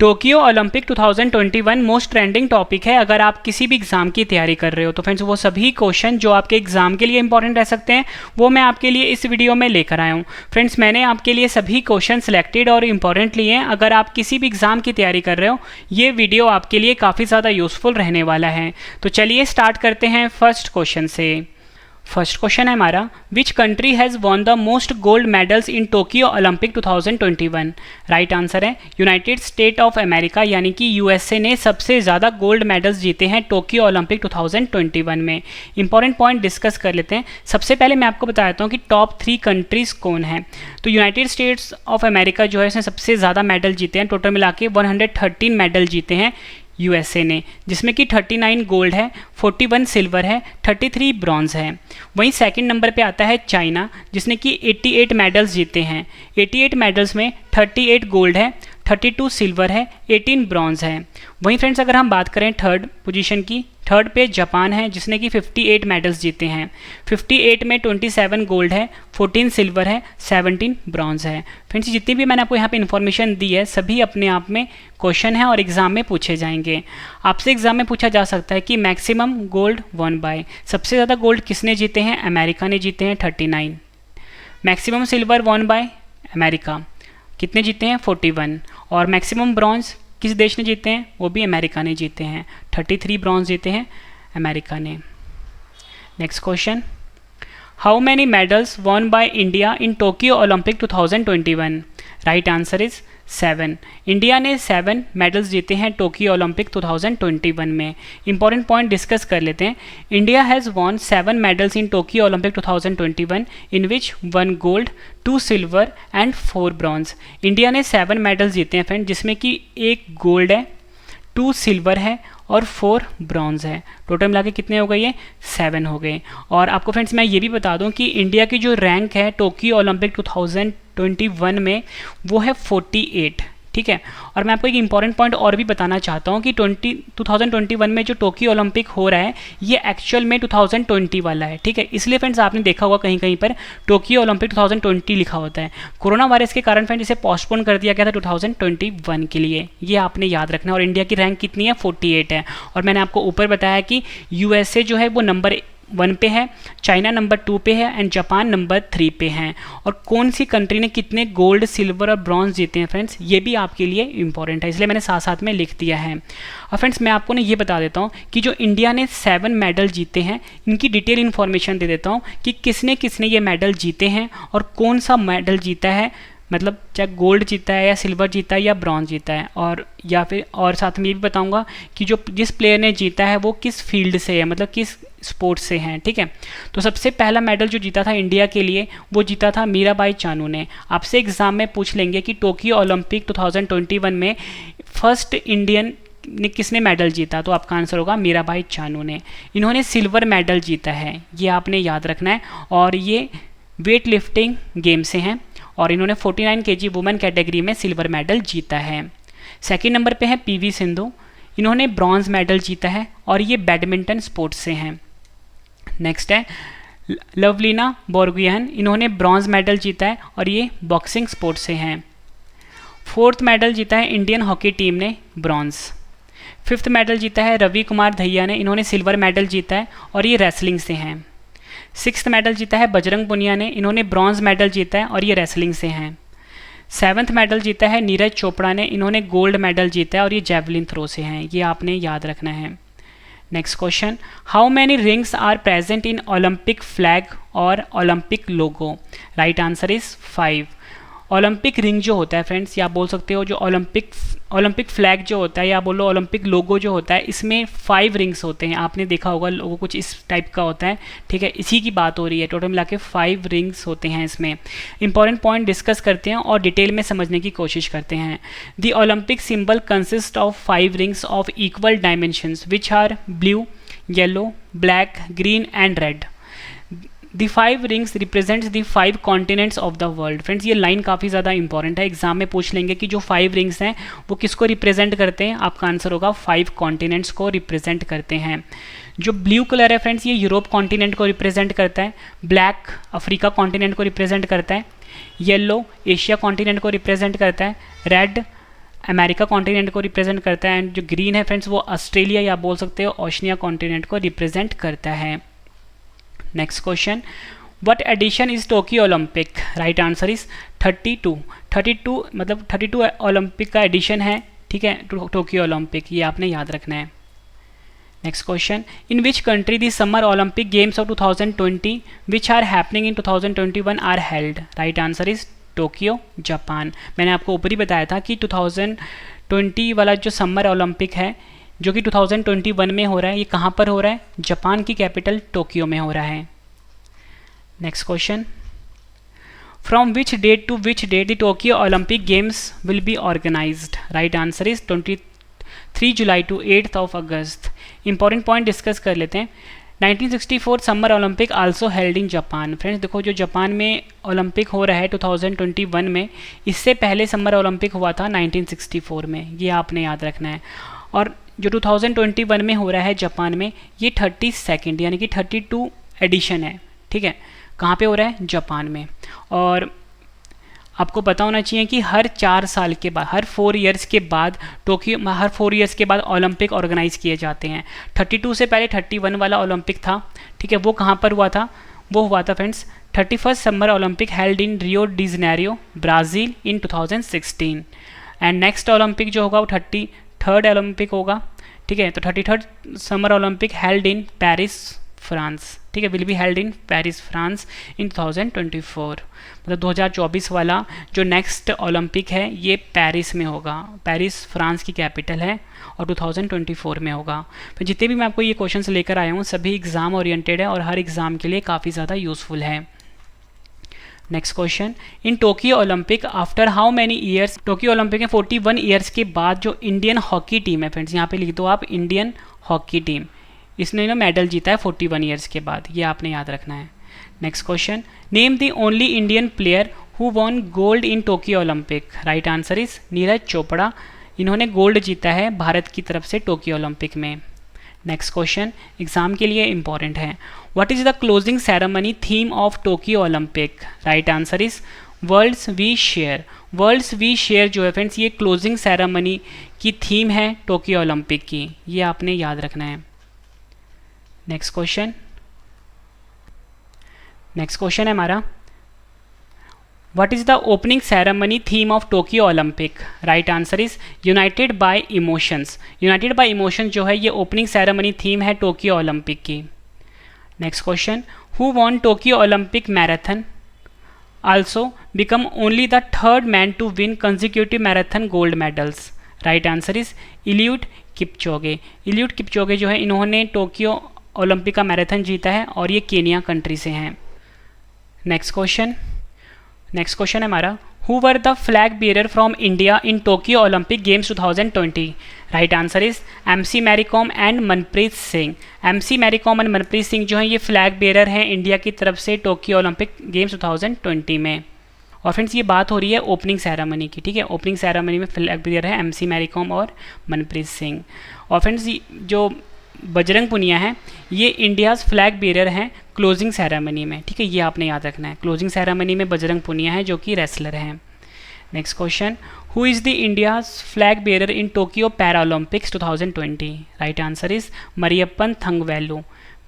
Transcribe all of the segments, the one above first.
Tokyo Olympic 2021 most trending topic है अगर आप किसी भी एग्ज़ाम की तैयारी कर रहे हो। तो फ्रेंड्स वो सभी क्वेश्चन जो आपके एग्ज़ाम के लिए इंपॉर्टेंट रह सकते हैं वो मैं आपके लिए इस वीडियो में लेकर आया हूँ। फ्रेंड्स मैंने आपके लिए सभी क्वेश्चन सिलेक्टेड और इंपॉर्टेंट लिए हैं। अगर आप किसी भी एग्ज़ाम की तैयारी कर रहे हो ये वीडियो आपके लिए काफ़ी ज़्यादा यूज़फुल रहने वाला है। तो चलिए स्टार्ट करते हैं फर्स्ट क्वेश्चन से। फर्स्ट क्वेश्चन है हमारा, which country has won the most gold medals in Tokyo Olympic 2021। Right answer है यूनाइटेड स्टेट ऑफ अमेरिका, यानी कि यूएसए ने सबसे ज़्यादा गोल्ड मेडल्स जीते हैं टोक्यो ओलंपिक 2021 में। इंपॉर्टेंट पॉइंट डिस्कस कर लेते हैं। सबसे पहले मैं आपको बता देता हूँ कि टॉप 3 कंट्रीज़ कौन है। तो यूनाइटेड स्टेट्स ऑफ अमेरिका जो है इसने सबसे ज़्यादा मेडल जीते हैं, टोटल मिला के 113 मेडल जीते हैं यूएसए ने, जिसमें कि 39 गोल्ड है, 41 सिल्वर है, 33 ब्रॉन्ज है। वहीं सेकंड नंबर पे आता है चाइना, जिसने कि 88 मेडल्स जीते हैं। 88 मेडल्स में 38 गोल्ड है, 32 सिल्वर है, 18 ब्रॉन्ज है। वहीं फ्रेंड्स अगर हम बात करें थर्ड पोजीशन की, थर्ड पे जापान है जिसने कि 58 मेडल्स जीते हैं। 58 में 27 गोल्ड है, 14 सिल्वर है, 17 ब्रॉन्ज है। फ्रेंड्स जितनी भी मैंने आपको यहाँ पे इन्फॉर्मेशन दी है सभी अपने आप में क्वेश्चन है और एग्जाम में पूछे जाएंगे। आपसे एग्जाम में पूछा जा सकता है कि मैक्सिमम गोल्ड वन बाय, सबसे ज़्यादा गोल्ड किसने जीते हैं, अमेरिका ने जीते हैं 39। Maximum silver one by America, कितने जीते हैं 41। और मैक्सिमम ब्रॉन्ज किस देश ने जीते हैं, वो भी अमेरिका ने जीते हैं, 33 ब्रॉन्ज जीते हैं अमेरिका ने। Next question, how many medals won by India in Tokyo Olympic 2021। Right answer is 7। India ने 7 मेडल्स जीते हैं टोक्यो ओलंपिक 2021 में। इंपॉर्टेंट पॉइंट डिस्कस कर लेते हैं। India has won 7 medals in Tokyo Olympic 2021 in which 1 gold, 2 silver and 4 bronze. India ने 7 medals जीते हैं फ्रेंड, जिसमें कि 1 गोल्ड है, 2 सिल्वर है और 4 ब्रॉन्ज है। टोटल मिला के कितने हो गए, ये 7 हो गए। और आपको फ्रेंड्स मैं ये भी बता दूं कि इंडिया की जो रैंक है टोक्यो ओलंपिक 2021 में वो है 48, ठीक है। और मैं आपको एक इंपॉर्टेंट पॉइंट और भी बताना चाहता हूँ कि 2021 में जो टोक्यो ओलंपिक हो रहा है ये एक्चुअल में 2020 वाला है, ठीक है। इसलिए फ्रेंड्स आपने देखा होगा कहीं कहीं पर टोक्यो ओलंपिक 2020 लिखा होता है। कोरोना वायरस के कारण फ्रेंड्स इसे पोस्टपोन कर दिया गया था 2021 के लिए, ये आपने याद रखना है। और इंडिया की रैंक कितनी है, 48 है। और मैंने आपको ऊपर बताया कि यूएसए जो है वो नंबर 1 पे है, चाइना नंबर 2 पे है एंड जापान नंबर 3 पे हैं। और कौन सी कंट्री ने कितने गोल्ड, सिल्वर और ब्रॉन्ज जीते हैं फ्रेंड्स, ये भी आपके लिए इंपॉर्टेंट है, इसलिए मैंने साथ साथ में लिख दिया है। और फ्रेंड्स मैं आपको ना ये बता देता हूँ कि जो इंडिया ने 7 मेडल जीते हैं इनकी डिटेल इन्फॉर्मेशन दे देता हूँ कि किसने किसने ये मेडल जीते हैं और कौन सा मेडल जीता है, मतलब चाहे गोल्ड जीता है या सिल्वर जीता है या ब्रॉन्ज जीता है। और या फिर और साथ में ये भी बताऊंगा कि जिस प्लेयर ने जीता है वो किस फील्ड से है, मतलब किस स्पोर्ट्स से हैं, ठीक है। तो सबसे पहला मेडल जो जीता था इंडिया के लिए वो जीता था मीराबाई चानू ने। आपसे एग्जाम में पूछ लेंगे कि टोक्यो ओलंपिक 2021 में फर्स्ट इंडियन ने किसने मेडल जीता, तो आपका आंसर होगा मीराबाई चानू ने। इन्होंने सिल्वर मेडल जीता है, ये आपने याद रखना है। और ये वेट लिफ्टिंग गेम से हैं और इन्होंने 49 kg वुमेन कैटेगरी में सिल्वर मेडल जीता है। सेकंड नंबर पे है पीवी सिंधु, इन्होंने ब्रॉन्ज मेडल जीता है और ये बैडमिंटन स्पोर्ट्स से हैं। नेक्स्ट है लवलीना बोर्गोहेन, इन्होंने ब्रॉन्ज मेडल जीता है और ये बॉक्सिंग स्पोर्ट्स से हैं। फोर्थ मेडल जीता है इंडियन हॉकी टीम ने, ब्रॉन्ज। फिफ्थ मेडल जीता है रवि कुमार दहिया ने, इन्होंने सिल्वर मेडल जीता है और ये रेसलिंग से हैं। सिक्स्थ मेडल जीता है बजरंग पुनिया ने, इन्होंने ब्रॉन्ज मेडल जीता है और ये रेसलिंग से हैं। सेवन्थ मेडल जीता है नीरज चोपड़ा ने, इन्होंने गोल्ड मेडल जीता है और ये जेवलिन थ्रो से हैं, ये आपने याद रखना है। Next question, how many rings are present in Olympic flag और Olympic logo. Right answer is 5। Olympic ring जो होता है फ्रेंड्स, या बोल सकते हो जो ओलंपिक फ्लैग जो होता है या बोलो ओलंपिक लोगो जो होता है, इसमें 5 रिंग्स होते हैं। आपने देखा होगा लोगो कुछ इस टाइप का होता है, ठीक है, इसी की बात हो रही है। टोटल मिला के 5 रिंग्स होते हैं इसमें। इंपॉर्टेंट पॉइंट डिस्कस करते हैं और डिटेल में समझने की कोशिश करते हैं। The Olympic symbol consist of 5 rings of equal dimensions which are blue, yellow, black, green and red. The 5 rings represents the 5 continents of the world। Friends ये लाइन काफ़ी ज़्यादा इंपॉर्टेंट है, एग्जाम में पूछ लेंगे कि जो 5 रिंग्स हैं वो किसको रिप्रेजेंट करते हैं, आपका आंसर होगा 5 कॉन्टिनेंट्स को रिप्रेजेंट करते हैं। जो ब्लू कलर है फ्रेंड्स ये यूरोप कॉन्टिनेंट को रिप्रेजेंट करता है, ब्लैक अफ्रीका कॉन्टिनेंट को रिप्रेजेंट करता है, येलो एशिया कॉन्टिनेंट को रिप्रेजेंट करता है, रेड अमेरिका कॉन्टिनेंट को रिप्रेजेंट करता है, एंड जो ग्रीन है फ्रेंड्स वो ऑस्ट्रेलिया या बोल सकते हो ओशनिया कॉन्टिनेंट को रिप्रेजेंट करता है। Next question, what edition is Tokyo Olympic? Right answer is 32। 32 मतलब 32 ओलंपिक का एडिशन है, ठीक है, टोक्यो ओलंपिक, ये आपने याद रखना है। Next question, in which country the summer Olympic games of 2020 which are happening in 2021 are held? Right answer is Tokyo, Japan. मैंने आपको ऊपर ही बताया था कि 2020 वाला जो समर ओलंपिक है जो कि 2021 में हो रहा है, ये कहाँ पर हो रहा है? जापान की कैपिटल टोक्यो में हो रहा है। Next question, from which date to which date the Tokyo Olympic games will be organised? Right answer is 23 July to 8 of August. Important point discuss कर लेते हैं। 1964 summer Olympic also held in Japan. Friends देखो, जो Japan में Olympic हो रहा है 2021 में, इससे पहले समर ओलंपिक हुआ था 1964 में, ये आपने याद रखना है। और जो 2021 में हो रहा है जापान में, ये 32nd यानी कि 32 एडिशन है, ठीक है। कहाँ पे हो रहा है? जापान में। और आपको पता होना चाहिए कि हर 4 साल के बाद, हर 4 ईयर्स के बाद हर 4 ईयर्स के बाद ओलंपिक ऑर्गेनाइज किए जाते हैं। 32 से पहले 31 वाला ओलंपिक था, ठीक है, वो कहाँ पर हुआ था? वो हुआ था friends 31st summer Olympic held in Rio de Janeiro, Brazil in 2016। And next Olympic जो होगा वो 33rd ओलंपिक होगा, ठीक है। तो 33rd summer Olympic held in Paris, France, ठीक है, will be held in Paris, France in 2024। मतलब 2024 वाला जो नेक्स्ट ओलंपिक है ये पेरिस में होगा। पेरिस फ्रांस की कैपिटल है और 2024 में होगा। तो जितने भी मैं आपको ये क्वेश्चंस लेकर आया हूँ सभी एग्ज़ाम ओरिएंटेड है और हर एग्ज़ाम के लिए काफ़ी ज़्यादा यूज़फुल है। Next question, in Tokyo Olympic after how many years? Tokyo Olympic में 41 ईयर्स के बाद जो इंडियन हॉकी टीम है फ्रेंड्स, यहाँ पे लिख दो आप इंडियन हॉकी टीम, इसने ना मेडल जीता है 41 ईयर्स के बाद, ये आपने याद रखना है। Next question, name the only Indian player who won gold in Tokyo Olympic? Right answer is Neeraj Chopra, इन्होंने गोल्ड जीता है भारत की तरफ से टोक्यो ओलंपिक में। नेक्स्ट क्वेश्चन एग्जाम के लिए इंपॉर्टेंट है, what is the closing ceremony theme of Tokyo Olympic? Right answer is worlds we share. Worlds we share जो है फ्रेंड्स ये क्लोजिंग सेरेमनी की थीम है टोक्यो ओलंपिक की, ये आपने याद रखना है। नेक्स्ट क्वेश्चन है हमारा, what is the opening ceremony theme of Tokyo Olympic? Right answer is united by emotions. United by emotions जो है ये ओपनिंग सेरेमनी थीम है टोक्यो ओलंपिक की। Next question, who won Tokyo Olympic marathon also become only the 3rd man to win consecutive marathon gold medals? Right answer is Eliud Kipchoge. Eliud Kipchoge जो है इन्होंने Tokyo Olympic का marathon जीता है और ये Kenya country से हैं। नेक्स्ट क्वेश्चन है हमारा, who were the flag bearer from India in Tokyo Olympic games 2020? Right answer is MC Mary Kom and Manpreet Singh. MC Mary Kom and Manpreet Singh जो हैं ये फ्लैग बियरर हैं इंडिया की तरफ से टोक्यो ओलंपिक गेम्स 2020 में। और फ्रेंड्स ये बात हो रही है ओपनिंग सेरेमनी की, ठीक है। ओपनिंग सेरेमनी में फ्लैग बियरर है MC मैरी कॉम और मनप्रीत सिंह। और फ्रेंड्स जो बजरंग पुनिया है ये इंडियाज़ फ्लैग बियरर हैं क्लोजिंग सेरेमनी में, ठीक है, ये आपने याद रखना है। क्लोजिंग सेरेमनी में बजरंग पुनिया है जो कि रेसलर हैं। Next question, who is the India's flag bearer in Tokyo para Olympics 2020? Right answer is Mariyappan Thangavelu.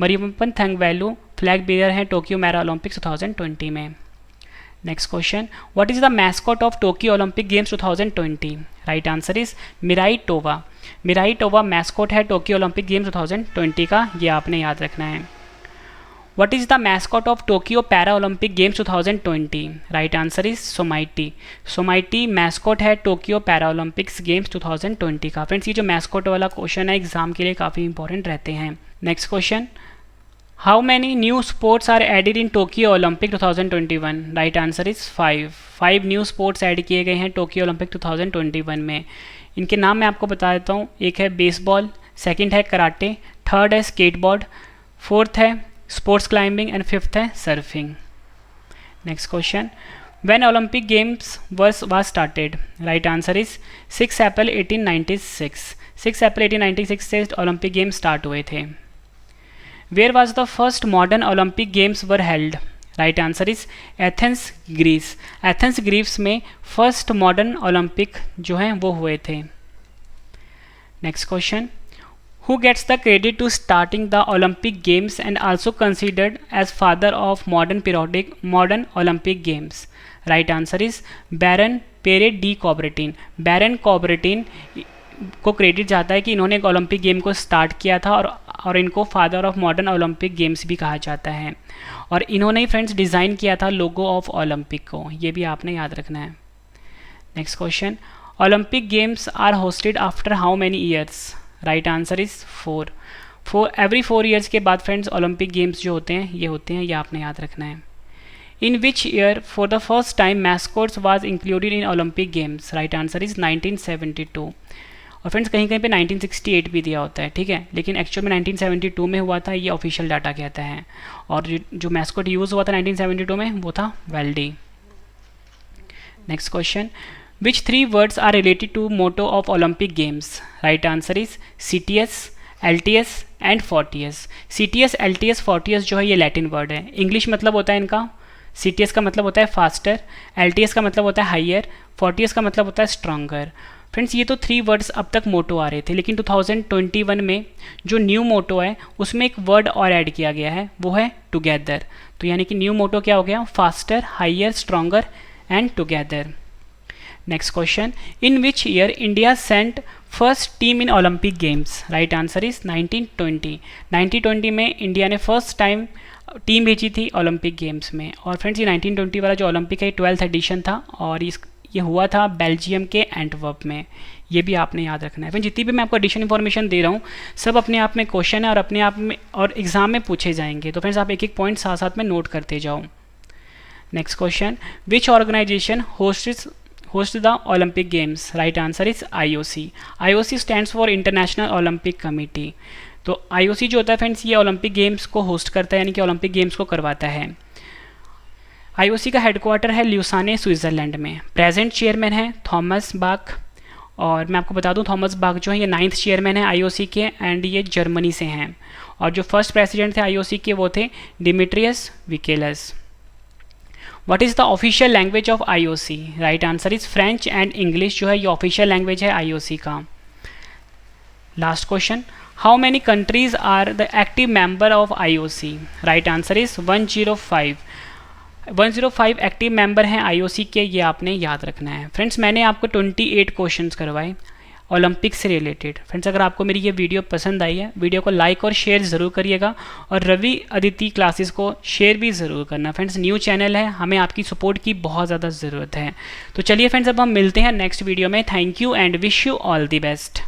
Mariyappan Thangavelu flag bearer हैं टोक्यो पैरा ओलंपिक्स 2020 में। Next question, what is the mascot of Tokyo Olympic games 2020? Right answer is Miraitowa. Miraitowa mascot है Tokyo Olympic games 2020 का, ये आपने याद रखना है। What is the mascot of Tokyo para Olympic games 2020? Right answer is Someity. Someity mascot है Tokyo para Olympics games 2020 का। Friends ये जो मैस्कॉट वाला क्वेश्चन है एग्जाम के लिए काफ़ी इंपॉर्टेंट रहते हैं। Next question, how many new sports are added in Tokyo Olympic 2021? Right answer is 5 new sports add किए गए हैं टोक्यो ओलंपिक 2021 में। इनके नाम मैं आपको बता देता हूँ, एक है बेसबॉल, सेकंड है कराटे, थर्ड है स्केटबोर्ड, फोर्थ है स्पोर्ट्स क्लाइंबिंग एंड फिफ्थ है surfing. Next question, when Olympic games was started? Right answer is 6 अप्रैल 1896। 6 अप्रैल 1896 से ओलंपिक गेम्स स्टार्ट हुए थे। Where was the first modern Olympic games were held? Right answer is Athens Greece. Athens Greece में first modern Olympic जो हैं वो हुए थे। Next question, Who gets the credit to starting the Olympic Games and also considered as father of modern Olympic Games? Right answer is बैरन पेरे D कॉबरेटिन। बैरन कॉबरेटिन को credit जाता है कि इन्होंने एक ओलंपिक गेम को स्टार्ट किया था और इनको father of modern Olympic games भी कहा जाता है। और इन्होंने ही फ्रेंड्स डिज़ाइन किया था लोगो ऑफ ओलंपिक को, ये भी आपने याद रखना है। Next question, Olympic games are hosted after how many years? Right answer is 4 every 4 years के बाद फ्रेंड्स ओलंपिक गेम्स जो होते हैं ये आपने याद रखना है। In which year for the first time mascots was included in Olympic games? Right answer is 1972। और फ्रेंड्स कहीं कहीं पे 1968 भी दिया होता है, ठीक है, लेकिन एक्चुअल में 1972 में हुआ था, ये ऑफिशियल डाटा कहता है। और जो मैस्कोट यूज़ हुआ था 1972 में वो था Waldi. Next question, Which 3 words are related to motto of Olympic Games? Right answer is CTS, LTS and Fortius. CTS, LTS, Fortius जो है ये लैटिन वर्ड है। इंग्लिश मतलब होता है इनका, CTS का मतलब होता है फास्टर, LTS का मतलब होता है हाइयर, Fortius का मतलब होता है स्ट्रॉन्गर। फ्रेंड्स ये तो 3 वर्ड्स अब तक मोटो आ रहे थे, लेकिन 2021 में जो न्यू मोटो है उसमें एक वर्ड और ऐड किया गया है, वो है टुगेदर। तो यानी कि न्यू मोटो क्या हो गया? Faster, higher, stronger and together. Next question, in which year India sent first team in Olympic games? Right answer is 1920। 1920 में इंडिया ने फर्स्ट टाइम टीम भेजी थी ओलंपिक गेम्स में। और फ्रेंड्स ये 1920 वाला जो ओलंपिक है 12th एडिशन था और ये हुआ था बेल्जियम के एंटवर्प में, ये भी आपने याद रखना है। फिर जितनी भी मैं आपको एडिशन इन्फॉर्मेशन दे रहा हूँ सब अपने आप में क्वेश्चन है और अपने आप में और एग्जाम में पूछे जाएंगे, तो फ्रेंड्स आप एक एक पॉइंट साथ साथ में नोट करते जाओ। Next question, which organisation host the Olympic Games? Right answer is IOC. IOC stands for International Olympic Committee. तो IOC जो होता है फ्रेंड्स ये ओलंपिक गेम्स को होस्ट करता है, यानी कि ओलंपिक गेम्स को करवाता है। IOC का हेडक्वार्टर है ल्यूसाने स्विट्ज़रलैंड में। प्रेजेंट चेयरमैन है थॉमस बाक, और मैं आपको बता दूं थॉमस बाक जो है ये 9th चेयरमैन है IOC के एंड ये जर्मनी से हैं। और जो फर्स्ट प्रेसिडेंट थे IOC के वो थे Demetrios Vikelas. What is the official language of IOC? Right answer is French and English जो है ये ऑफिशियल लैंग्वेज है IOC का। Last question, how many countries are the active member of IOC? Right answer is 105। 105 active member हैं IOC के, ये आपने याद रखना है। फ्रेंड्स मैंने आपको 28 क्वेश्चंस करवाए ओलंपिक से रिलेटेड। फ्रेंड्स अगर आपको मेरी ये वीडियो पसंद आई है, वीडियो को लाइक और शेयर ज़रूर करिएगा और रवि अदिति क्लासेस को शेयर भी ज़रूर करना। फ्रेंड्स न्यू चैनल है, हमें आपकी सपोर्ट की बहुत ज़्यादा ज़रूरत है। तो चलिए फ्रेंड्स अब हम मिलते हैं नेक्स्ट वीडियो में। Thank you and wish you all the best.